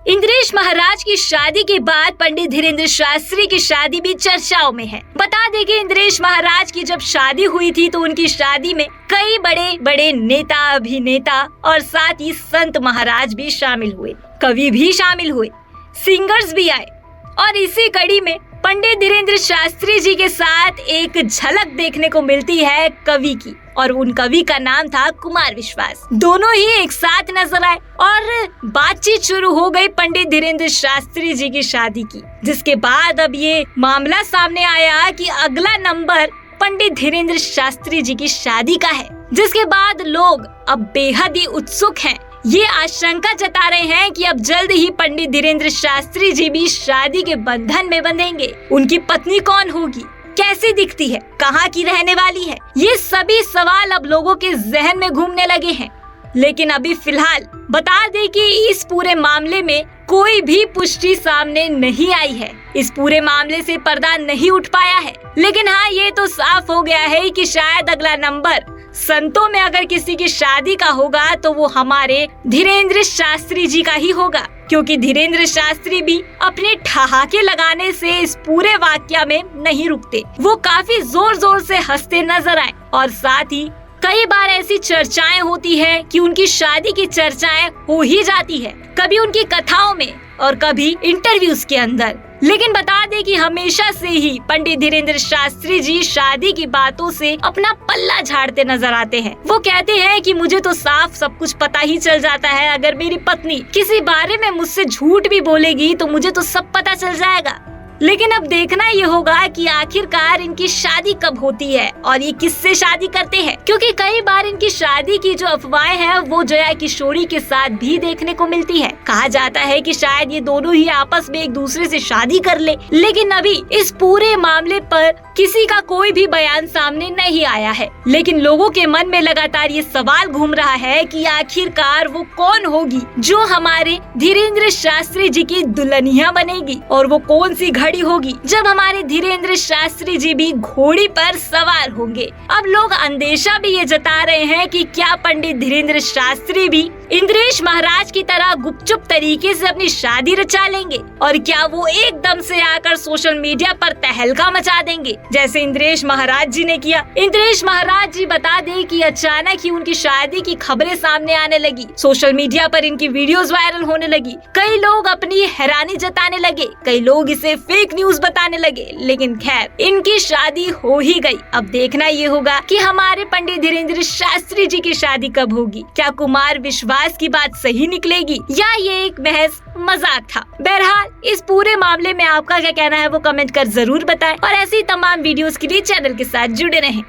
इंद्रेश महाराज की शादी के बाद पंडित धीरेन्द्र शास्त्री की शादी भी चर्चाओं में है। बता दें कि इंद्रेश महाराज की जब शादी हुई थी तो उनकी शादी में कई बड़े बड़े नेता, अभिनेता और साथ ही संत महाराज भी शामिल हुए, कवि भी शामिल हुए, सिंगर्स भी आए। और इसी कड़ी में पंडित धीरेन्द्र शास्त्री जी के साथ एक झलक देखने को मिलती है कवि की, और उन कवि का नाम था कुमार विश्वास। दोनों ही एक साथ नजर आए और बातचीत शुरू हो गई पंडित धीरेन्द्र शास्त्री जी की शादी की, जिसके बाद अब ये मामला सामने आया कि अगला नंबर पंडित धीरेन्द्र शास्त्री जी की शादी का है, जिसके बाद लोग अब बेहद ही उत्सुक हैं। ये आशंका जता रहे हैं कि अब जल्द ही पंडित धीरेन्द्र शास्त्री जी भी शादी के बंधन में बंधेंगे। उनकी पत्नी कौन होगी, कैसी दिखती है, कहाँ की रहने वाली है, ये सभी सवाल अब लोगों के जहन में घूमने लगे हैं। लेकिन अभी फिलहाल बता दें कि इस पूरे मामले में कोई भी पुष्टि सामने नहीं आई है। इस पूरे मामले से पर्दा नहीं उठ पाया है। लेकिन हाँ, ये तो साफ हो गया है कि शायद अगला नंबर संतों में अगर किसी की शादी का होगा तो वो हमारे धीरेन्द्र शास्त्री जी का ही होगा, क्योंकि धीरेन्द्र शास्त्री भी अपने ठहाके लगाने से इस पूरे वाकया में नहीं रुकते। वो काफी जोर जोर से हंसते नजर आए और साथ ही कई बार ऐसी चर्चाएं होती है कि उनकी शादी की चर्चाएं हो ही जाती है, कभी उनकी कथाओं में और कभी इंटरव्यूज के अंदर। लेकिन बता दें कि हमेशा से ही पंडित धीरेन्द्र शास्त्री जी शादी की बातों से अपना पल्ला झाड़ते नजर आते हैं। वो कहते हैं कि मुझे तो साफ सब कुछ पता ही चल जाता है, अगर मेरी पत्नी किसी बारे में मुझसे झूठ भी बोलेगी तो मुझे तो सब पता चल जाएगा। लेकिन अब देखना ये होगा कि आखिरकार इनकी शादी कब होती है और ये किससे शादी करते हैं, क्योंकि कई बार इनकी शादी की जो अफवाहें हैं वो जया किशोरी के साथ भी देखने को मिलती है। कहा जाता है कि शायद ये दोनों ही आपस में एक दूसरे से शादी कर ले, लेकिन अभी इस पूरे मामले पर किसी का कोई भी बयान सामने नहीं आया है। लेकिन लोगों के मन में लगातार ये सवाल घूम रहा है कि आखिरकार वो कौन होगी जो हमारे धीरेन्द्र शास्त्री जी की दुल्हनिया बनेगी, और वो कौन सी घड़ी होगी जब हमारे धीरेन्द्र शास्त्री जी भी घोड़ी पर सवार होंगे। अब लोग अंदेशा भी ये जता रहे हैं कि क्या पंडित धीरेन्द्र शास्त्री भी इंद्रेश महाराज की तरह गुपचुप तरीके से अपनी शादी रचा लेंगे, और क्या वो एकदम से आकर सोशल मीडिया पर तहलका मचा देंगे जैसे इंद्रेश महाराज जी ने किया। इंद्रेश महाराज जी बता दें कि अचानक ही उनकी शादी की खबरें सामने आने लगी, सोशल मीडिया पर इनकी वीडियोस वायरल होने लगी, कई लोग अपनी हैरानी जताने लगे, कई लोग इसे फेक न्यूज बताने लगे। लेकिन खैर, इनकी शादी हो ही गई। अब देखना ये होगा कि हमारे पंडित धीरेन्द्र शास्त्री जी की शादी कब होगी। क्या कुमार विश्वास की बात सही निकलेगी या ये एक महज मजाक था। बहरहाल, इस पूरे मामले में आपका क्या कहना है वो कमेंट कर जरूर बताएं, और ऐसी तमाम वीडियोस के लिए चैनल के साथ जुड़े रहें।